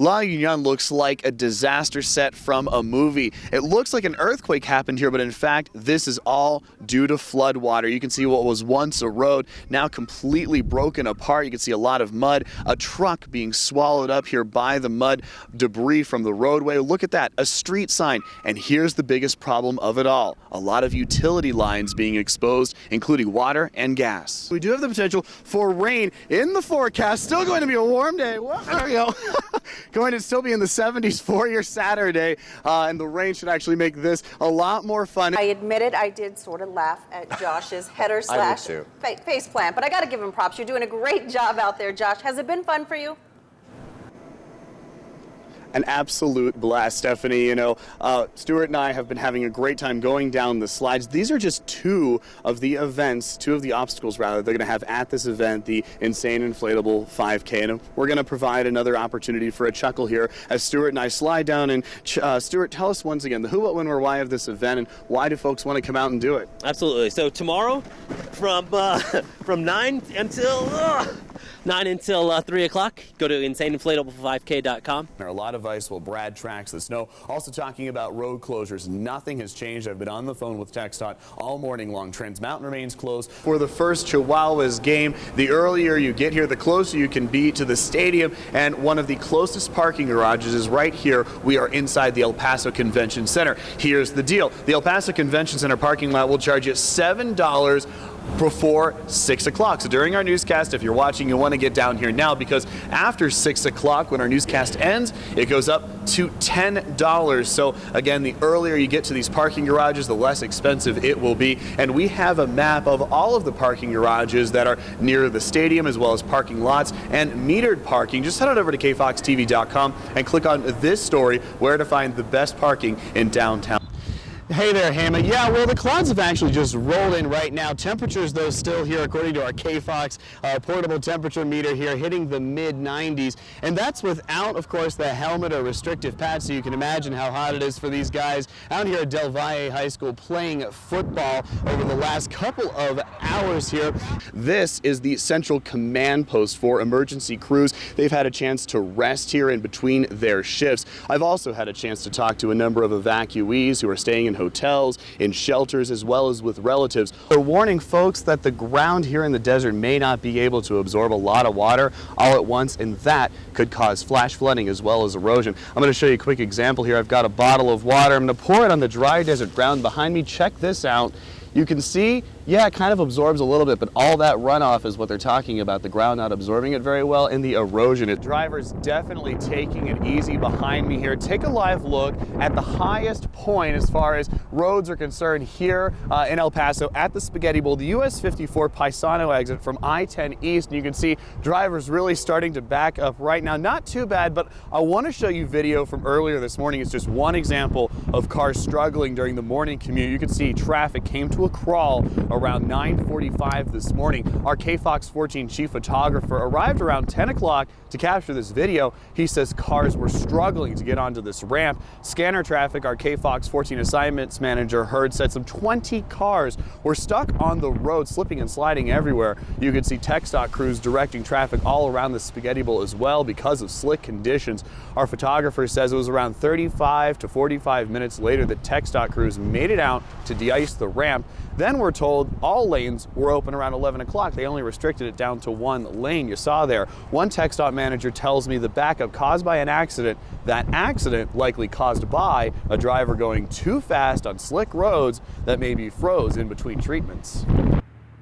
La Union looks like a disaster set from a movie. It looks like an earthquake happened here, but in fact, this is all due to flood water. You can see what was once a road now completely broken apart. You can see a lot of mud, a truck being swallowed up here by the mud, debris from the roadway. Look at that, a street sign. And here's the biggest problem of it all. A lot of utility lines being exposed, including water and gas. We do have the potential for rain in the forecast. Still going to be a warm day. Well, there we go. Going to still be in the 70s for your Saturday, and the rain should actually make this a lot more fun. I admit it, I did sort of laugh at Josh's header slash face plant, but I got to give him props. You're doing a great job out there, Josh. Has it been fun for you? An absolute blast, Stephanie. You know, Stuart and I have been having a great time going down the slides. These are just two of the obstacles rather, they're going to have at this event, the Insane Inflatable 5K. And we're going to provide another opportunity for a chuckle here as Stuart and I slide down. And Stuart, tell us once again the who, what, when, where, why of this event, and why do folks want to come out and do it? Absolutely. So tomorrow from 9 until 3 o'clock, go to insaneinflatable5k.com. There are a lot of ice while Brad tracks the snow. Also talking about road closures. Nothing has changed. I've been on the phone with TxDOT all morning long. Trans Mountain remains closed for the first Chihuahuas game. The earlier you get here, the closer you can be to the stadium. And one of the closest parking garages is right here. We are inside the El Paso Convention Center. Here's the deal. The El Paso Convention Center parking lot will charge you $7 before 6 o'clock. So during our newscast, if you're watching, you want to get down here now, because after 6 o'clock, when our newscast ends, it goes up to $10. So again, the earlier you get to these parking garages, the less expensive it will be. And we have a map of all of the parking garages that are near the stadium, as well as parking lots and metered parking. Just head on over to kfoxtv.com and click on this story, where to find the best parking in downtown. Hey there, Hannah. Yeah, well, the clouds have actually just rolled in right now. Temperatures, though, still here, according to our KFOX portable temperature meter here, hitting the mid-90s. And that's without, of course, the helmet or restrictive pads, so you can imagine how hot it is for these guys out here at Del Valle High School playing football over the last couple of hours here. This is the central command post for emergency crews. They've had a chance to rest here in between their shifts. I've also had a chance to talk to a number of evacuees who are staying in hotels, in shelters, as well as with relatives. They're warning folks that the ground here in the desert may not be able to absorb a lot of water all at once, and that could cause flash flooding as well as erosion. I'm going to show you a quick example here. I've got a bottle of water. I'm going to pour it on the dry desert ground behind me. Check this out. You can see, yeah, it kind of absorbs a little bit, but all that runoff is what they're talking about, the ground not absorbing it very well, and the erosion. Drivers definitely taking it easy behind me here. Take a live look at the highest point as far as roads are concerned here in El Paso at the Spaghetti Bowl, the US 54 Paisano exit from I-10 East. And you can see drivers really starting to back up right now. Not too bad, but I want to show you video from earlier this morning. It's just one example of cars struggling during the morning commute. You can see traffic came to a crawl around 9:45 this morning. Our KFOX 14 chief photographer arrived around 10 o'clock to capture this video. He says cars were struggling to get onto this ramp. Scanner traffic, our KFOX 14 assignments manager heard, said some 20 cars were stuck on the road, slipping and sliding everywhere. You could see TxDOT crews directing traffic all around the Spaghetti Bowl as well because of slick conditions. Our photographer says it was around 35 to 45 minutes later that TxDOT crews made it out to de-ice the ramp. Then we're told all lanes were open around 11 o'clock. They only restricted it down to one lane. You saw there. One TxDOT manager tells me the backup caused by an accident. That accident likely caused by a driver going too fast on slick roads that maybe froze in between treatments.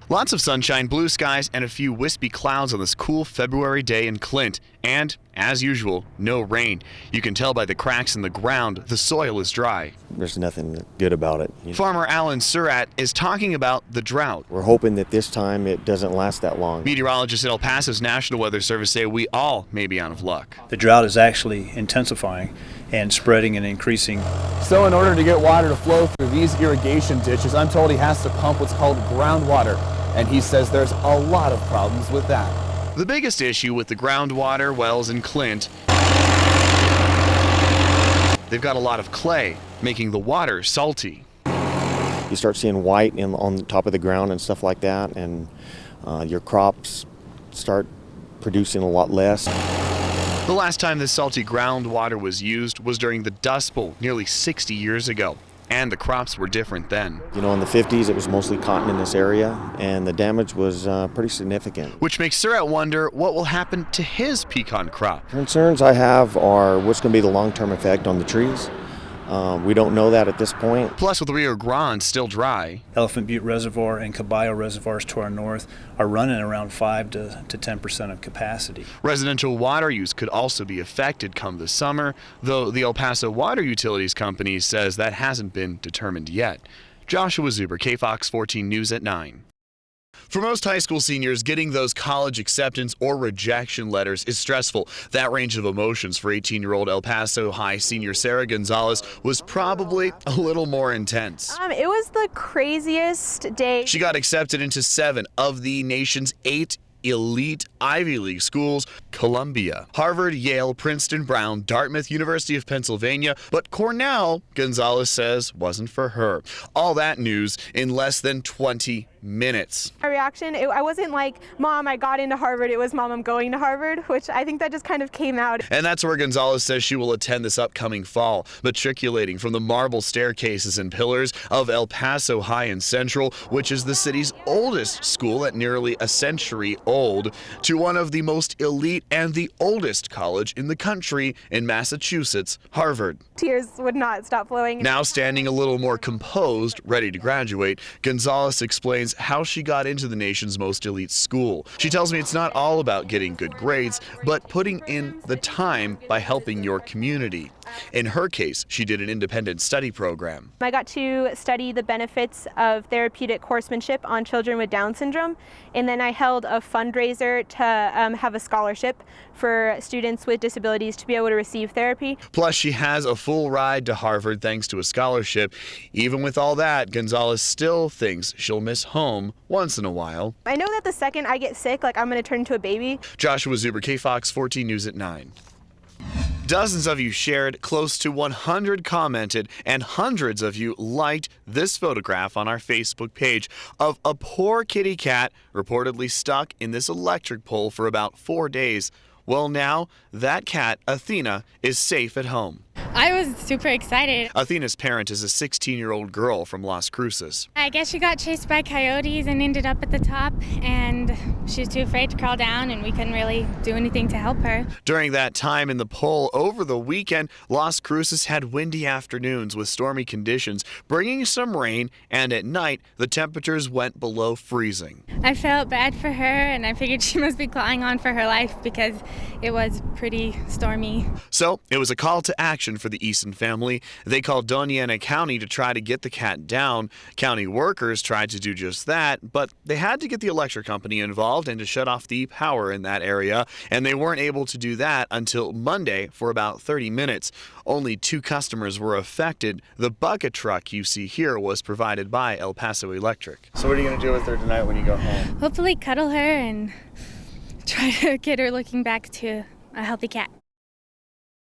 Lots of sunshine, blue skies, and a few wispy clouds on this cool February day in Clint. And, as usual, no rain. You can tell by the cracks in the ground, the soil is dry. There's nothing good about it. Farmer Alan Surratt is talking about the drought. We're hoping that this time it doesn't last that long. Meteorologists at El Paso's National Weather Service say we all may be out of luck. The drought is actually intensifying and spreading and increasing. So in order to get water to flow through these irrigation ditches, I'm told he has to pump what's called groundwater. And he says there's a lot of problems with that. The biggest issue with the groundwater wells in Clint, they've got a lot of clay, making the water salty. You start seeing white on the top of the ground and stuff like that, and your crops start producing a lot less. The last time this salty groundwater was used was during the Dust Bowl nearly 60 years ago. And the crops were different then. You know, in the 50s, it was mostly cotton in this area, and the damage was pretty significant. Which makes Surratt wonder what will happen to his pecan crop. Concerns I have are what's going to be the long-term effect on the trees. We don't know that at this point. Plus, with Rio Grande still dry, Elephant Butte Reservoir and Caballo reservoirs to our north are running around 5 to 10% of capacity. residential water use could also be affected come the summer, though the El Paso Water Utilities Company says that hasn't been determined yet. Joshua Zuber, KFOX 14 News at 9. For most high school seniors, getting those college acceptance or rejection letters is stressful. That range of emotions for 18-year-old El Paso High senior Sarah Gonzalez was probably a little more intense. It was the craziest day. She got accepted into 7 of the nation's 8 elite Ivy League schools: Columbia, Harvard, Yale, Princeton, Brown, Dartmouth, University of Pennsylvania. But Cornell, Gonzalez says, wasn't for her. All that news in less than 20 minutes. My reaction, I wasn't like, Mom, I got into Harvard. It was, Mom, I'm going to Harvard, which I think that just kind of came out. And that's where Gonzalez says she will attend this upcoming fall, matriculating from the marble staircases and pillars of El Paso High and Central, which is the city's oldest school at nearly a century old, to one of the most elite and the oldest college in the country in Massachusetts, Harvard. Tears would not stop flowing. Now standing a little more composed, ready to graduate, Gonzalez explains how she got into the nation's most elite school. She tells me it's not all about getting good grades, but putting in the time by helping your community. In her case, she did an independent study program. I got to study the benefits of therapeutic horsemanship on children with Down syndrome, and then I held a fundraiser to have a scholarship for students with disabilities to be able to receive therapy. Plus, she has a full ride to Harvard thanks to a scholarship. Even with all that, Gonzalez still thinks she'll miss home once in a while. I know that the second I get sick, I'm going to turn into a baby. Joshua Zuber, KFOX 14 News at 9. Dozens of you shared, close to 100 commented, and hundreds of you liked this photograph on our Facebook page of a poor kitty cat reportedly stuck in this electric pole for about 4 days. Well, now that cat, Athena, is safe at home. I was super excited. Athena's parent is a 16-year-old girl from Las Cruces. I guess she got chased by coyotes and ended up at the top, and she was too afraid to crawl down, and we couldn't really do anything to help her. During that time in the pole over the weekend, Las Cruces had windy afternoons with stormy conditions, bringing some rain, and at night, the temperatures went below freezing. I felt bad for her, and I figured she must be clawing on for her life because it was pretty stormy. So it was a call to action for the Easton family. They called Doña Ana County to try to get the cat down. County workers tried to do just that, but they had to get the electric company involved and to shut off the power in that area, and they weren't able to do that until Monday for about 30 minutes. Only 2 customers were affected. The bucket truck you see here was provided by El Paso Electric. So what are you going to do with her tonight when you go home? Hopefully cuddle her and try to get her looking back to a healthy cat.